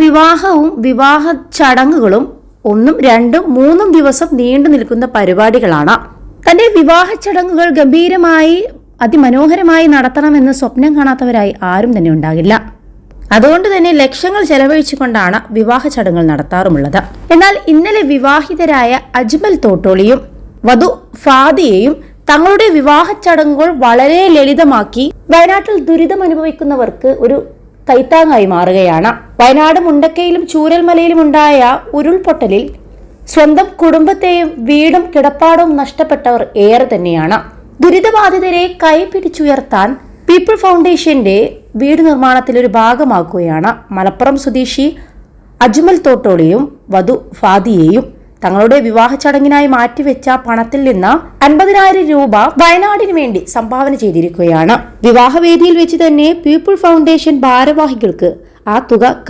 വിവാഹവും വിവാഹ ചടങ്ങുകളും 1, 2, 3 ദിവസം നീണ്ടു നിൽക്കുന്ന പരിപാടികളാണ്. തന്റെ വിവാഹ ചടങ്ങുകൾ ഗംഭീരമായി അതിമനോഹരമായി നടത്തണമെന്ന് സ്വപ്നം കാണാത്തവരായി ആരും തന്നെ ഉണ്ടാകില്ല. അതുകൊണ്ട് തന്നെ ലക്ഷങ്ങൾ ചെലവഴിച്ചുകൊണ്ടാണ് വിവാഹ ചടങ്ങുകൾ നടത്താറുമുള്ളത്. എന്നാൽ ഇന്നലെ വിവാഹിതരായ അജ്മൽ തോട്ടോളിയും വധു ഫാദിയയും തങ്ങളുടെ വിവാഹ ചടങ്ങുകൾ വളരെ ലളിതമാക്കി വയനാട്ടിൽ ദുരിതം അനുഭവിക്കുന്നവർക്ക് ഒരു കൈത്താങ്ങായി മാറുകയാണ്. വയനാട് മുണ്ടക്കയിലും ചൂരൽമലയിലും ഉണ്ടായ ഉരുൾപൊട്ടലിൽ സ്വന്തം കുടുംബത്തെയും വീടും കിടപ്പാടവും നഷ്ടപ്പെട്ടവർ ഏറെ തന്നെയാണ്. ദുരിതബാധിതരെ കൈപിടിച്ചുയർത്താൻ പീപ്പിൾ ഫൗണ്ടേഷന്റെ വീട് നിർമ്മാണത്തിൽ ഒരു ഭാഗമാക്കുകയാണ് മലപ്പുറം സ്വദേശി അജ്മൽ തോട്ടോളിയും വധു ഫാദിയയും. തങ്ങളുടെ വിവാഹ ചടങ്ങിനായി മാറ്റിവെച്ച പണത്തിൽ നിന്ന് 50,000 രൂപ വയനാടിന് വേണ്ടി സംഭാവന ചെയ്തിരിക്കുകയാണ്. വിവാഹവേദിയിൽ വെച്ച് തന്നെ പീപ്പിൾ ഫൗണ്ടേഷൻ ഭാരവാഹികൾക്ക് ആ തുക